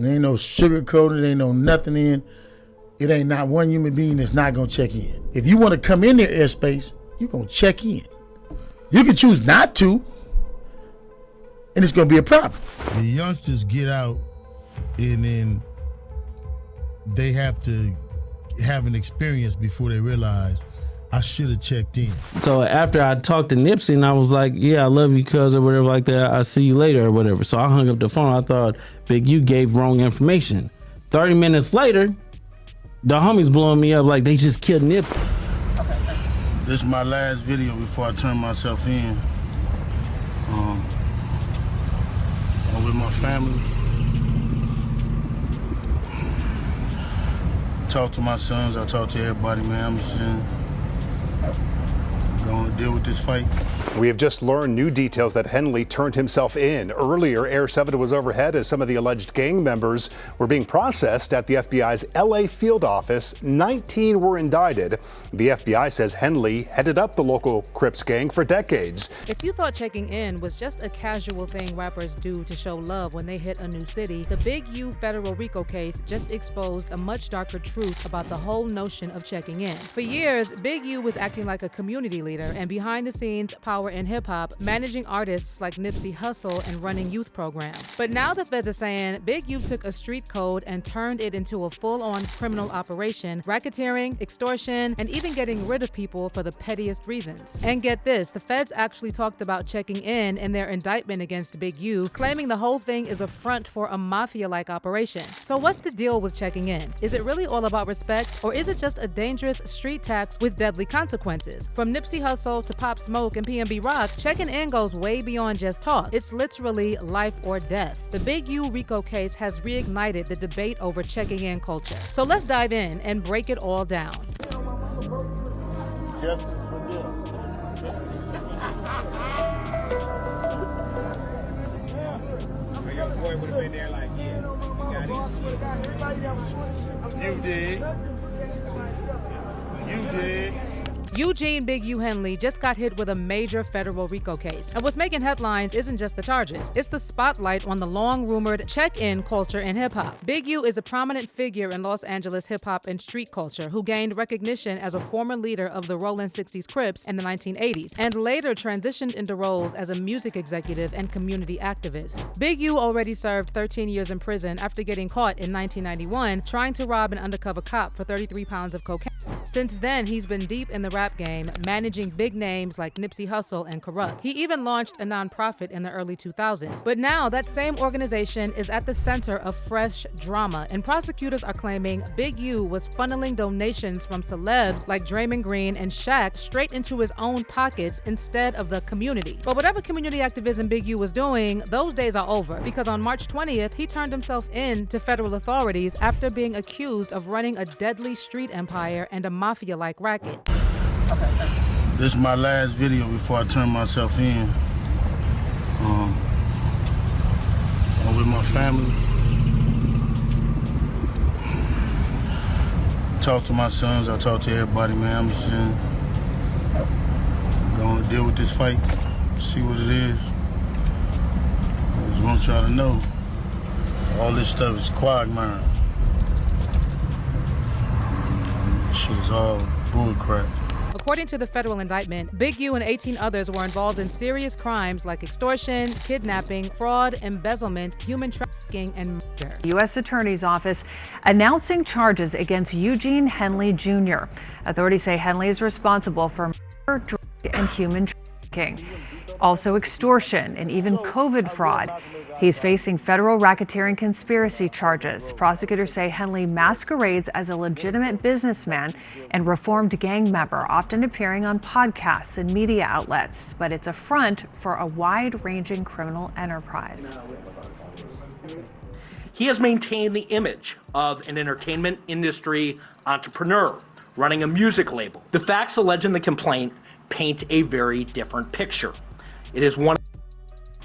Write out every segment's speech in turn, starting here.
There ain't no sugarcoating, there ain't no nothing in. It ain't not one human being that's not gonna check in. If you wanna come in their airspace, you're gonna check in. You can choose not to, and it's gonna be a problem. The youngsters get out and then they have to have an experience before they realize I should have checked in. So after I talked to Nipsey and I was like, yeah, I love you, cuz, or whatever like that, I'll see you later or whatever. So I hung up the phone. I thought Big U gave wrong information. 30 minutes later, the homies blowing me up like they just killed Nip. This is my last video before I turn myself in. I'm with my family. Talk to my sons, I talk to everybody, man. I'm just saying, going to deal with this fight. We have just learned new details that Henley turned himself in. Earlier, Air 7 was overhead as some of the alleged gang members were being processed at the FBI's LA field office. 19 were indicted. The FBI says Henley headed up the local Crips gang for decades. If you thought checking in was just a casual thing rappers do to show love when they hit a new city, the Big U federal RICO case just exposed a much darker truth about the whole notion of checking in. For years, Big U was acting like a community leader and behind the scenes power in hip-hop, managing artists like Nipsey Hussle and running youth programs. But now the feds are saying Big U took a street code and turned it into a full-on criminal operation, racketeering, extortion, and even getting rid of people for the pettiest reasons. And get this, the feds actually talked about checking in their indictment against Big U, claiming the whole thing is a front for a mafia-like operation. So what's the deal with checking in? Is it really all about respect, or is it just a dangerous street tax with deadly consequences? From Nipsey Hussle to Pop Smoke and PnB Rock, checking in goes way beyond just talk. It's literally life or death. The Big U RICO case has reignited the debate over checking in culture. So let's dive in and break it all down. Justice for them. Your boy would have been there like, yeah, You did. You did. Eugene Big U Henley just got hit with a major federal RICO case. And what's making headlines isn't just the charges, it's the spotlight on the long-rumored check-in culture in hip-hop. Big U is a prominent figure in Los Angeles hip-hop and street culture who gained recognition as a former leader of the Rollin' 60s Crips in the 1980s, and later transitioned into roles as a music executive and community activist. Big U already served 13 years in prison after getting caught in 1991 trying to rob an undercover cop for 33 pounds of cocaine. Since then, he's been deep in the rap game, managing big names like Nipsey Hussle and Corrupt. He even launched a nonprofit in the early 2000s. But now that same organization is at the center of fresh drama, and prosecutors are claiming Big U was funneling donations from celebs like Draymond Green and Shaq straight into his own pockets instead of the community. But whatever community activism Big U was doing, those days are over, because on March 20th, he turned himself in to federal authorities after being accused of running a deadly street empire and a mafia-like racket. This is my last video before I turn myself in. I'm with my family. Talk to my sons, I talk to everybody, man. I'm just saying, going to deal with this fight, see what it is. I just want y'all to know, all this stuff is quagmire. Shit is all bullcrap. According to the federal indictment, Big U and 18 others were involved in serious crimes like extortion, kidnapping, fraud, embezzlement, human trafficking, and murder. U.S. Attorney's Office announcing charges against Eugene Henley Jr. Authorities say Henley is responsible for murder, drug, and human trafficking. Also extortion and even COVID fraud. He's facing federal racketeering conspiracy charges. Prosecutors say Henley masquerades as a legitimate businessman and reformed gang member, often appearing on podcasts and media outlets. But it's a front for a wide-ranging criminal enterprise. He has maintained the image of an entertainment industry entrepreneur running a music label. The facts alleged in the complaint paint a very different picture. It is one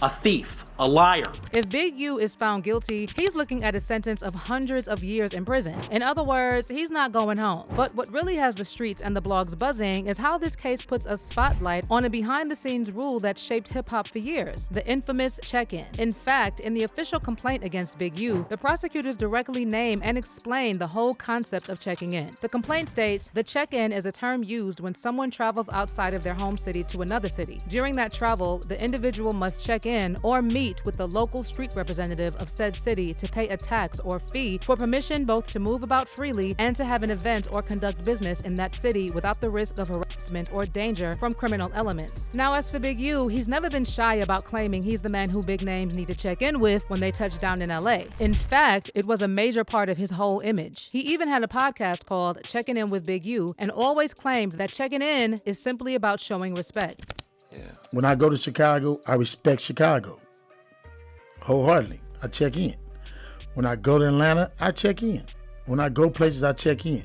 a thief, a liar. If Big U is found guilty, he's looking at a sentence of hundreds of years in prison. In other words, he's not going home. But what really has the streets and the blogs buzzing is how this case puts a spotlight on a behind-the-scenes rule that shaped hip-hop for years, the infamous check-in. In fact, in the official complaint against Big U, the prosecutors directly name and explain the whole concept of checking in. The complaint states, the check-in is a term used when someone travels outside of their home city to another city. During that travel, the individual must check in or meet with the local street representative of said city to pay a tax or fee for permission both to move about freely and to have an event or conduct business in that city without the risk of harassment or danger from criminal elements. Now, as for Big U, he's never been shy about claiming he's the man who big names need to check in with when they touch down in LA. In fact, it was a major part of his whole image. He even had a podcast called Checking In with Big U and always claimed that checking in is simply about showing respect. When I go to Chicago, I respect Chicago wholeheartedly. I check in. When I go to Atlanta, I check in. When I go places, I check in.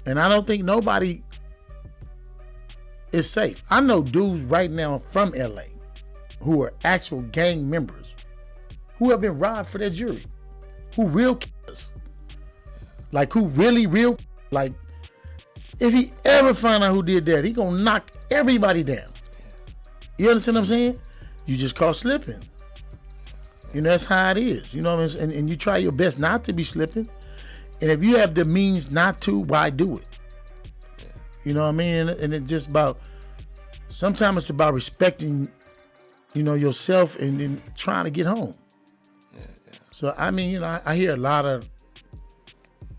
And I don't think nobody is safe. I know dudes right now from LA who are actual gang members who have been robbed for their jewelry, who real killers. Like who really real, like if he ever find out who did that, he gonna knock everybody down. You understand what I'm saying? You just caught slipping. You know, that's how it is. You know what I mean? And you try your best not to be slipping. And if you have the means not to, why do it? You know what I mean? And it's just about, sometimes it's about respecting, you know, yourself and then trying to get home. So, I mean, you know, I hear a lot of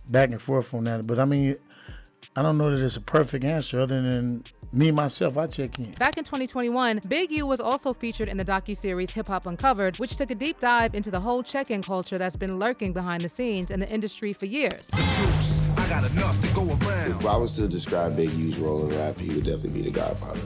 back and forth on that. But, I mean, I don't know that it's a perfect answer other than me, myself, I check in. Back in 2021, Big U was also featured in the docuseries Hip Hop Uncovered, which took a deep dive into the whole check-in culture that's been lurking behind the scenes in the industry for years. I got enough to go around. If I was to describe Big U's role in rap, he would definitely be the Godfather.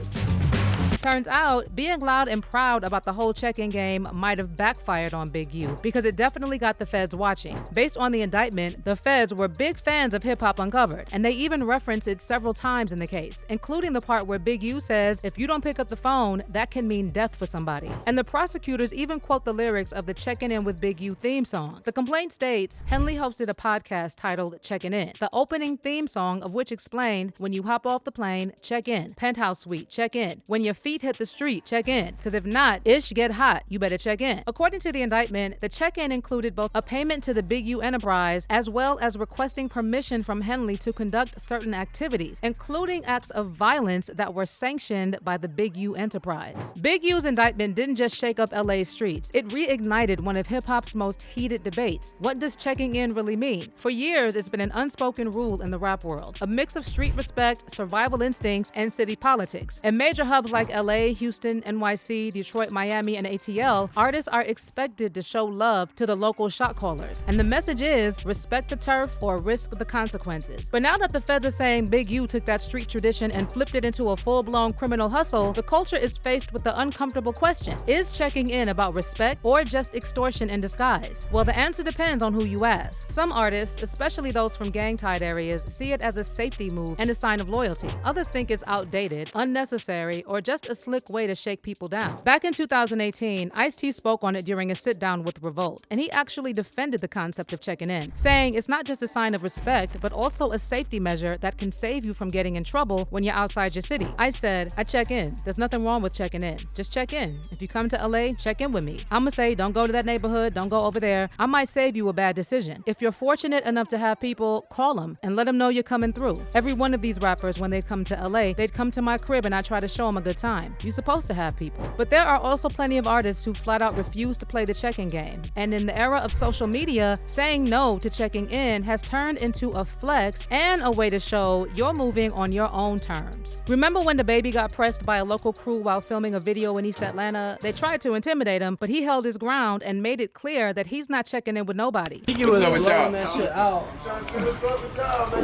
Turns out, being loud and proud about the whole check-in game might have backfired on Big U because it definitely got the feds watching. Based on the indictment, the feds were big fans of Hip Hop Uncovered, and they even reference it several times in the case, including the part where Big U says, if you don't pick up the phone, that can mean death for somebody. And the prosecutors even quote the lyrics of the Checkin' In with Big U theme song. The complaint states, Henley hosted a podcast titled Checkin' In, the opening theme song of which explained, when you hop off the plane, check in. Penthouse suite, check in. When your feet hit the street, check in. Because if not, ish get hot, you better check in. According to the indictment, the check-in included both a payment to the Big U enterprise as well as requesting permission from Henley to conduct certain activities, including acts of violence that were sanctioned by the Big U enterprise. Big U's indictment didn't just shake up LA's streets, it reignited one of hip-hop's most heated debates. What does checking in really mean? For years, it's been an unspoken rule in the rap world, a mix of street respect, survival instincts, and city politics. In major hubs like LA, Houston, NYC, Detroit, Miami, and ATL, artists are expected to show love to the local shot callers. And the message is, respect the turf or risk the consequences. But now that the feds are saying Big U took that street tradition and flipped it into a full-blown criminal hustle, the culture is faced with the uncomfortable question, is checking in about respect or just extortion in disguise? Well, the answer depends on who you ask. Some artists, especially those from gang-tied areas, see it as a safety move and a sign of loyalty. Others think it's outdated, unnecessary, or just a slick way to shake people down. Back in 2018, Ice-T spoke on it during a sit-down with Revolt, and he actually defended the concept of checking in, saying it's not just a sign of respect, but also a safety measure that can save you from getting in trouble when you're outside your city. I said, I check in. There's nothing wrong with checking in. Just check in. If you come to LA, check in with me. I'ma say, don't go to that neighborhood, don't go over there. I might save you a bad decision. If you're fortunate enough to have people, call them and let them know you're coming through. Every one of these rappers, when they'd come to LA, they'd come to my crib and I try to show them a good time. You're supposed to have people. But there are also plenty of artists who flat out refuse to play the checking game. And in the era of social media, saying no to checking in has turned into a flex and a way to show you're moving on your own terms. Remember when the baby got pressed by a local crew while filming a video in East Atlanta? They tried to intimidate him, but he held his ground and made it clear that he's not checking in with nobody. What's up with y'all?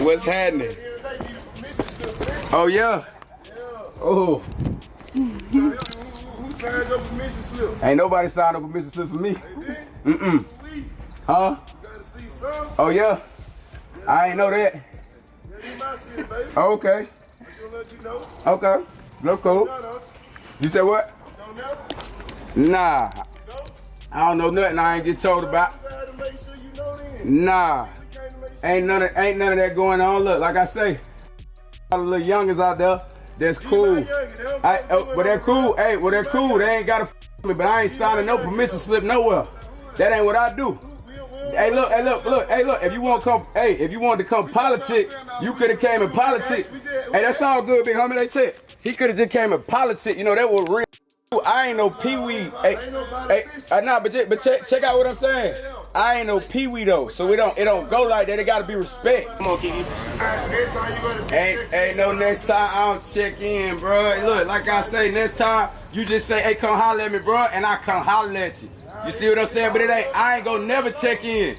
What's happening? Oh yeah. Oh. Ain't nobody signed up a permission slip for me. Mm-mm. Huh? Oh yeah. I ain't know that. Oh, okay. Okay. No cool. You said what? Nah. I don't know nothing I ain't get told about. Nah. Ain't none of that going on. Look, like I say, all the little youngins out there, that's cool. But they're cool. Hey, well, they're cool. They ain't got to me, but I ain't signing no permission slip nowhere. That ain't what I do. Hey, look. If you wanted to come politic, you could have came in politic. Hey, that's all good, big homie. They said he could have just came in politic. You know, that was real. I ain't no pee-wee. But check out what I'm saying. I ain't no pee-wee though, so it don't go like that. It gotta be respect. Come on, Kiki. Ain't no next time I don't check in, bro. Look, like I say, next time you just say, hey, come holler at me, bro, and I come holler at you. You see what I'm saying? But I ain't gonna never check in.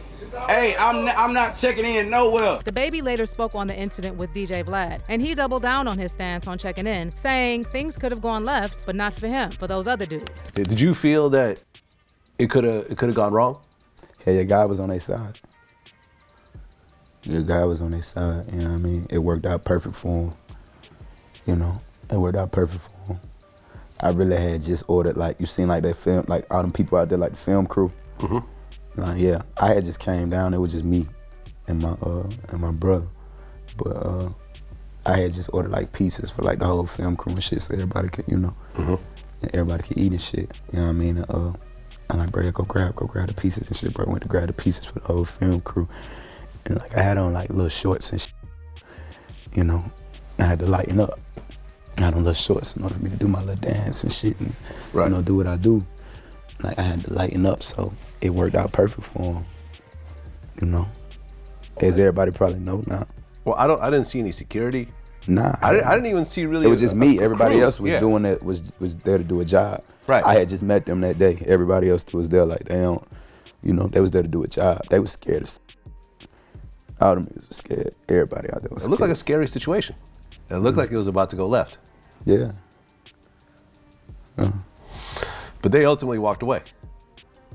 Hey, I'm not checking in nowhere. The baby later spoke on the incident with DJ Vlad, and he doubled down on his stance on checking in, saying things could have gone left, but not for him, for those other dudes. Did you feel that it could have gone wrong? Yeah, your guy was on their side. Your guy was on their side, you know what I mean? It worked out perfect for him. You know, it worked out perfect for him. I really had just ordered, like, you seen like that film, like all them people out there, like the film crew. Mm-hmm. Yeah, I had just came down. It was just me and my brother, but I had just ordered like pizzas for like the whole film crew and shit, so everybody could, you know, and everybody could eat and shit. You know what I mean? I'm like, bro, go grab the pizzas and shit, bro. I went to grab the pizzas for the whole film crew, and like I had on like little shorts and shit. You know, I had to lighten up. I had on little shorts in order for me to do my little dance and shit, and you know, do what I do. Like I had to lighten up, so it worked out perfect for him. You know, as everybody probably know now. Well, I didn't see any security. Nah, I didn't even see really. It was just me. Everybody crew. else was doing that. Was there to do a job. Right. I had just met them that day. Everybody else was there. Like they don't, you know, they was there to do a job. They was scared as. All them niggas was scared. Everybody out there was. It looked like a scary situation. It looked like it was about to go left. Yeah. But they ultimately walked away.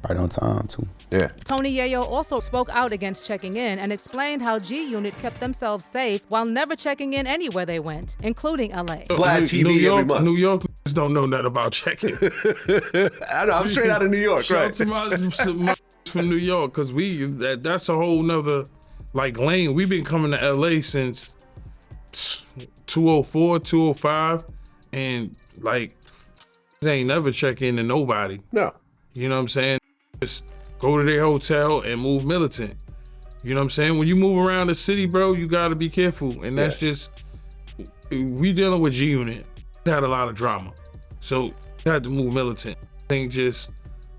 Right on time, too. Yeah. Tony Yayo also spoke out against checking in and explained how G Unit kept themselves safe while never checking in anywhere they went, including LA. Vlad TV every month. New York don't know nothing about checking. I know, I'm straight out of New York, Shout to my from New York, because that's a whole nother like lane. We've been coming to LA since 204, 205, and like they ain't never check in to nobody. No. You know what I'm saying? Just go to their hotel and move militant. You know what I'm saying? When you move around the city, bro, you gotta be careful. And that's just, we dealing with G Unit. Had a lot of drama. So you had to move militant. I think just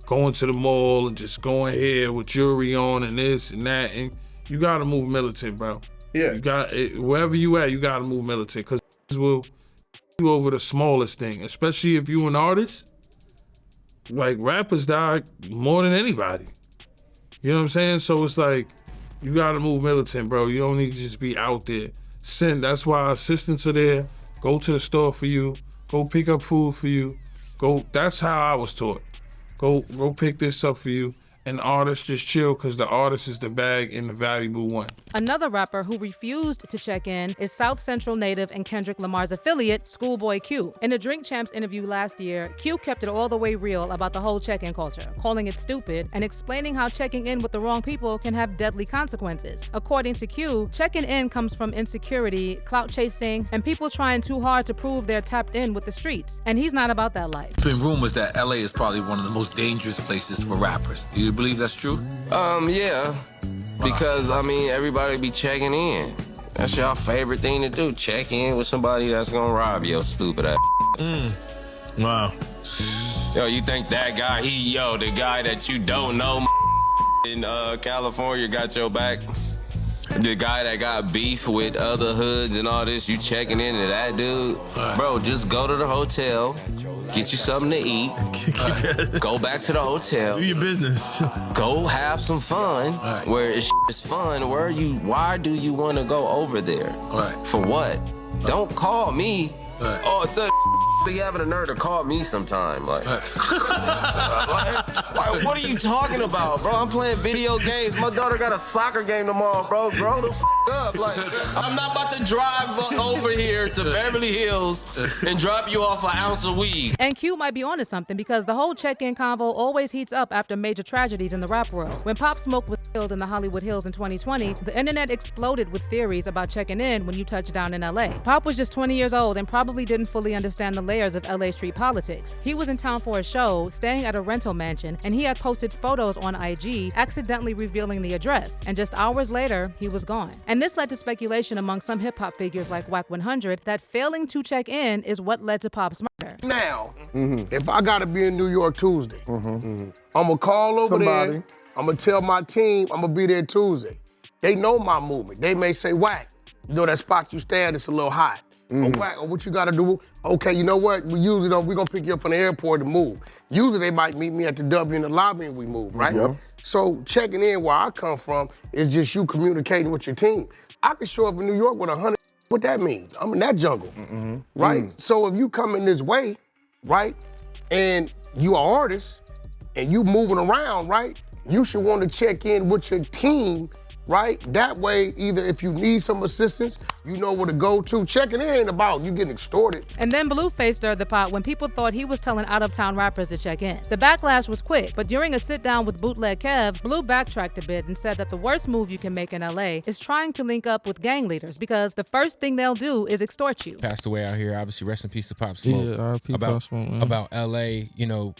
going to the mall and just going here with jewelry on and this and that, and you gotta move militant, bro. Yeah. You got wherever you at, you gotta move militant, because will you over the smallest thing, especially if you an artist. Like rappers die more than anybody. You know what I'm saying? So it's like, you gotta move militant, bro. You don't need to just be out there. That's why assistants are there. Go to the store for you. Go pick up food for you. That's how I was taught. Go pick this up for you. And artists just chill, because the artist is the bag and the valuable one. Another rapper who refused to check in is South Central native and Kendrick Lamar's affiliate, Schoolboy Q. In a Drink Champs interview last year, Q kept it all the way real about the whole check-in culture, calling it stupid and explaining how checking in with the wrong people can have deadly consequences. According to Q, checking in comes from insecurity, clout chasing, and people trying too hard to prove they're tapped in with the streets. And he's not about that life. There's been rumors that LA is probably one of the most dangerous places for rappers. Do you believe that's true? Yeah. Because, I mean, everybody be checking in. That's your favorite thing to do. Check in with somebody that's gonna rob your stupid ass. Wow. Yo, you think that guy, the guy that you don't know in California got your back? The guy that got beef with other hoods and all this, you checking into that dude? Bro, just go to the hotel, get you something to eat, go back to the hotel. Do your business. Go have some fun. Where it's fun, why do you want to go over there? For what? Don't call me. Oh, it's a be having a nerve to call me sometime. Like, why Like, what are you talking about, bro? I'm playing video games. My daughter got a soccer game tomorrow, bro. Grow the up. Like, I'm not about to drive over here to Beverly Hills and drop you off an ounce of weed. And Q might be onto something because the whole check-in convo always heats up after major tragedies in the rap world. When Pop Smoke was killed in the Hollywood Hills in 2020, the internet exploded with theories about checking in when you touch down in LA. Pop was just 20 years old and probably didn't fully understand the layers of LA street politics. He was in town for a show, staying at a rental mansion, and he had posted photos on IG, accidentally revealing the address. And just hours later, he was gone. And this led to speculation among some hip-hop figures like Wack 100 that failing to check in is what led to Pop's murder. Now, if I gotta be in New York Tuesday, I'm gonna call over there, I'm gonna tell my team I'm gonna be there Tuesday. They know my movement. They may say, Wack, you know that spot you stay at, it's a little hot. Or Wack, or what you gotta do? Okay, you know what? We usually don't, we're gonna pick you up from the airport and move. Usually they might meet me at the W in the lobby and we move, right? So checking in where I come from is just you communicating with your team. I could show up in New York with 100, what that means? I'm in that jungle, right? So if you come in this way, right, and you are artist and you moving around, right, you should want to check in with your team, right? That way, either if you need some assistance, you know where to go to. Checking in ain't about you getting extorted. And then Blueface stirred the pot when people thought he was telling out-of-town rappers to check in. The backlash was quick, but during a sit-down with Bootleg Kev, Blue backtracked a bit and said that the worst move you can make in LA is trying to link up with gang leaders because the first thing they'll do is extort you. Passed away out here, obviously, rest in peace to Pop Smoke. Yeah, R.I.P. Pop Smoke, man. About LA, you know,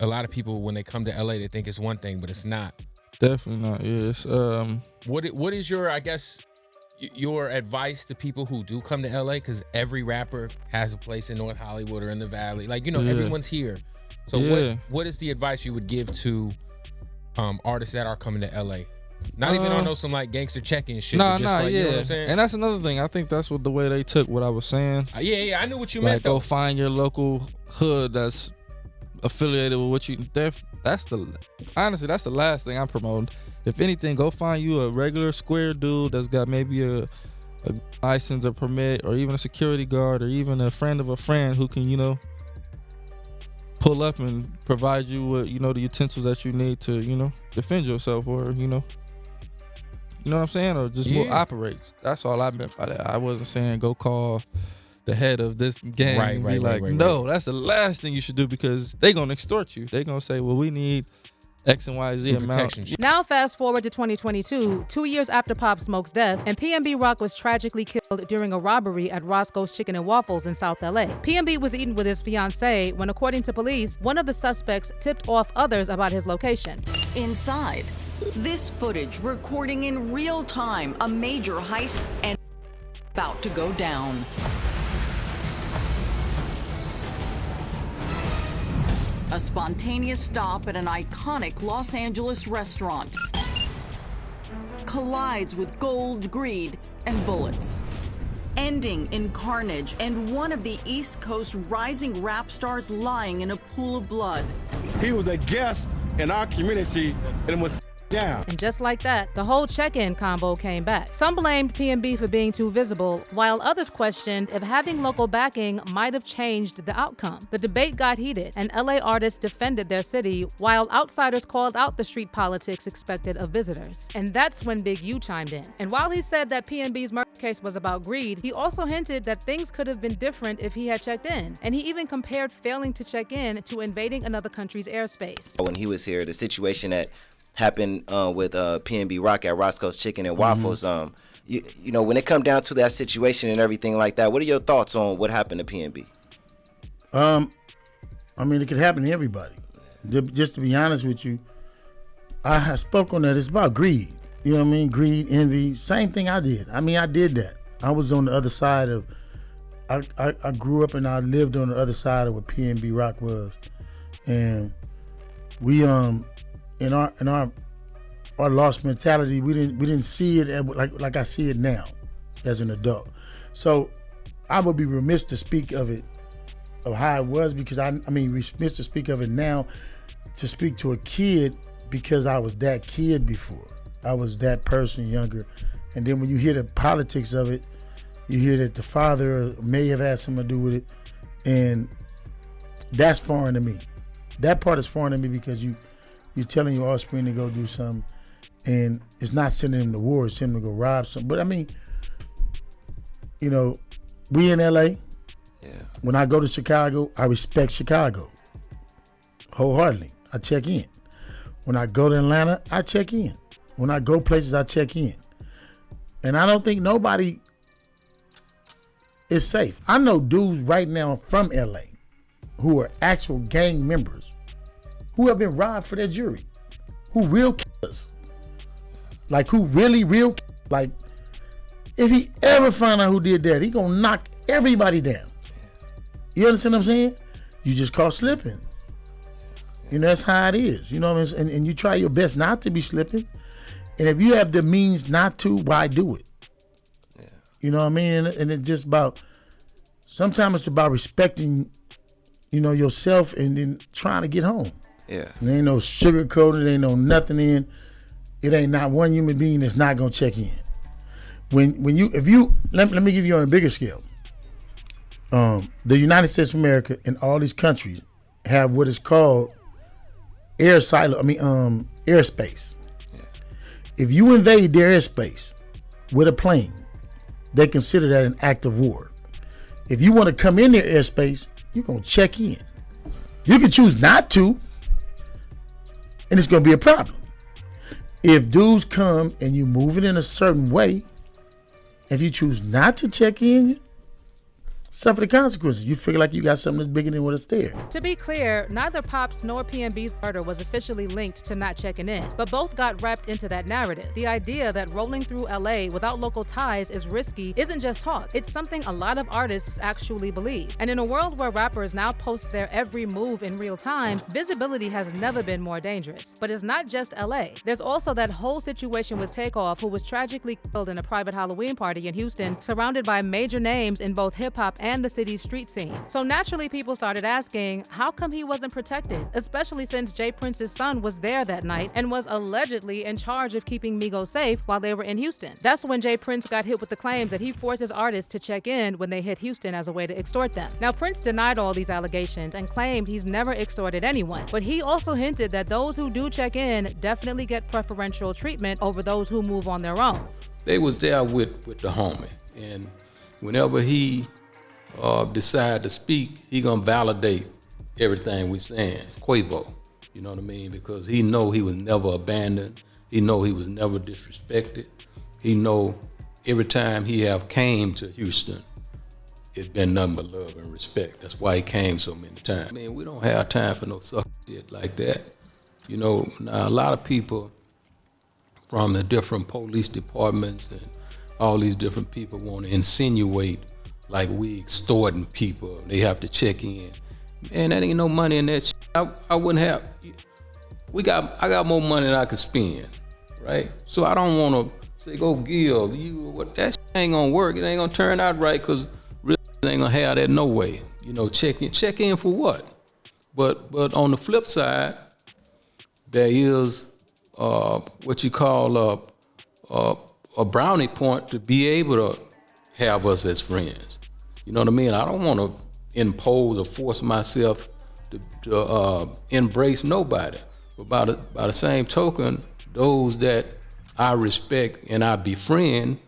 a lot of people, when they come to LA, they think it's one thing, but it's not. Definitely not. Yes. What is your, I guess, your advice to people who do come to LA? Because every rapper has a place in North Hollywood or in the Valley. Like, you know, everyone's here. So what is the advice you would give to artists that are coming to LA? Not even on some like gangster check-in shit. Nah, you know what I'm saying? And that's another thing. I think that's what the way they took what I was saying. Yeah, I knew what you like, meant though. Go find your local hood that's affiliated with what you. Honestly, that's the last thing I'm promoting. If anything, go find you a regular square dude that's got maybe a license or permit, or even a security guard, or even a friend of a friend who can, you know, pull up and provide you with, you know, the utensils that you need to, you know, defend yourself, or you know what I'm saying, or just more operates. That's all I meant by that. I wasn't saying go call the head of this gang and be like, no, that's the last thing you should do, because they gonna extort you. They gonna say, well, we need X and Y, Z amount. Now fast forward to 2022, 2 years after Pop Smoke's death, and PnB Rock was tragically killed during a robbery at Roscoe's Chicken and Waffles in South LA. PnB was eating with his fiancée when, according to police, one of the suspects tipped off others about his location. Inside, this footage recording in real time a major heist and about to go down. A spontaneous stop at an iconic Los Angeles restaurant collides with gold, greed, and bullets, ending in carnage and one of the East Coast rising rap stars lying in a pool of blood. He was a guest in our community and was down. And just like that, the whole check-in combo came back. Some blamed PnB for being too visible, while others questioned if having local backing might have changed the outcome. The debate got heated, and LA artists defended their city, while outsiders called out the street politics expected of visitors. And that's when Big U chimed in. And while he said that PnB's murder case was about greed, he also hinted that things could have been different if he had checked in. And he even compared failing to check in to invading another country's airspace. When he was here, the situation that happened with PnB Rock at Roscoe's Chicken and Waffles. You know, when it come down to that situation and everything like that, what are your thoughts on what happened to PnB? I mean, it could happen to everybody. Just to be honest with you, I spoke on that. It's about greed. You know what I mean? Greed, envy, same thing I did. I mean, I did that. I was on the other side of, I grew up and I lived on the other side of what PnB Rock was. And we, in our lost mentality, we didn't see it like I see it now as an adult. So I would be remiss to speak of it, of how it was, because I mean remiss to speak of it now, to speak to a kid, because I was that kid before. I was that person younger. And then when you hear the politics of it, you hear that the father may have had something to do with it, and that's foreign to me. That part is foreign to me, because You're telling your offspring to go do something, and it's not sending them to war, it's sending them to go rob something. But I mean, you know, we in LA. Yeah. When I go to Chicago, I respect Chicago wholeheartedly. I check in. When I go to Atlanta, I check in. When I go places, I check in. And I don't think nobody is safe. I know dudes right now from LA who are actual gang members who have been robbed for their jewelry, who real killers. Like, who really real killers. Like, if he ever find out who did that, he gonna knock everybody down. You understand what I'm saying? You just caught slipping. You know, that's how it is. You know what I mean? And you try your best not to be slipping. And if you have the means not to, why do it? Yeah. You know what I mean? And it's just about, sometimes it's about respecting, you know, yourself and then trying to get home. Yeah. There ain't no sugarcoating, there ain't no nothing in. It ain't not one human being that's not gonna check in. Let me give you on a bigger scale. The United States of America and all these countries have what is called airspace. Yeah. If you invade their airspace with a plane, they consider that an act of war. If you want to come in their airspace, you're gonna check in. You can choose not to, and it's gonna be a problem. If dudes come and you move it in a certain way, if you choose not to check in, suffer the consequences. You figure like you got something that's bigger than what is there. To be clear, neither Pop's nor PnB's murder was officially linked to not checking in, but both got wrapped into that narrative. The idea that rolling through LA without local ties is risky isn't just talk. It's something a lot of artists actually believe. And in a world where rappers now post their every move in real time, visibility has never been more dangerous. But it's not just LA. There's also that whole situation with Takeoff, who was tragically killed in a private Halloween party in Houston, surrounded by major names in both hip-hop and the city's street scene. So naturally, people started asking, how come he wasn't protected? Especially since Jay Prince's son was there that night and was allegedly in charge of keeping Migos safe while they were in Houston. That's when Jay Prince got hit with the claims that he forces artists to check in when they hit Houston as a way to extort them. Now, Prince denied all these allegations and claimed he's never extorted anyone, but he also hinted that those who do check in definitely get preferential treatment over those who move on their own. They was there with the homie, and whenever he decide to speak, he gonna validate everything we saying. Quavo, you know what I mean? Because he know he was never abandoned. He know he was never disrespected. He know every time he have came to Houston, it's been nothing but love and respect. That's why he came so many times. I mean, we don't have time for no suck shit like that. You know, now a lot of people from the different police departments and all these different people want to insinuate like we extorting people. They have to check in. Man, that ain't no money in that shit. I wouldn't have. I got more money than I could spend, right? So I don't want to say go give you what. That shit ain't gonna work. It ain't gonna turn out right because really ain't gonna have that no way. You know, check in for what? But on the flip side, there is what you call a brownie point to be able to have us as friends. You know what I mean? I don't want to impose or force myself to embrace nobody. But by the same token, those that I respect and I befriend,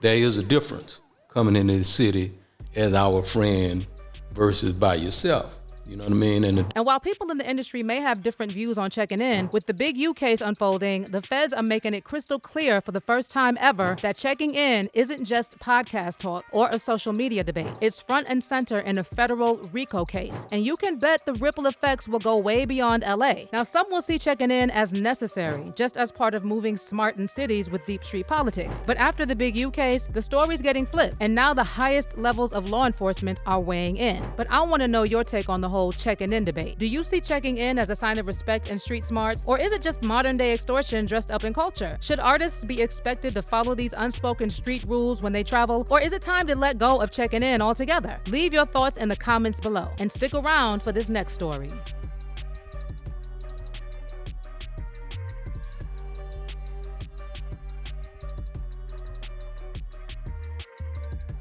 there is a difference coming into the city as our friend versus by yourself. You know what I mean? And while people in the industry may have different views on checking in, with the Big U case unfolding, the feds are making it crystal clear for the first time ever that checking in isn't just podcast talk or a social media debate. It's front and center in a federal RICO case. And you can bet the ripple effects will go way beyond LA. Now, some will see checking in as necessary, just as part of moving smart in cities with deep street politics. But after the Big U case, the story's getting flipped. And now the highest levels of law enforcement are weighing in. But I want to know your take on the whole checking in debate. Do you see checking in as a sign of respect and street smarts, or is it just modern day extortion dressed up in culture? Should artists be expected to follow these unspoken street rules when they travel, or is it time to let go of checking in altogether? Leave your thoughts in the comments below and stick around for this next story.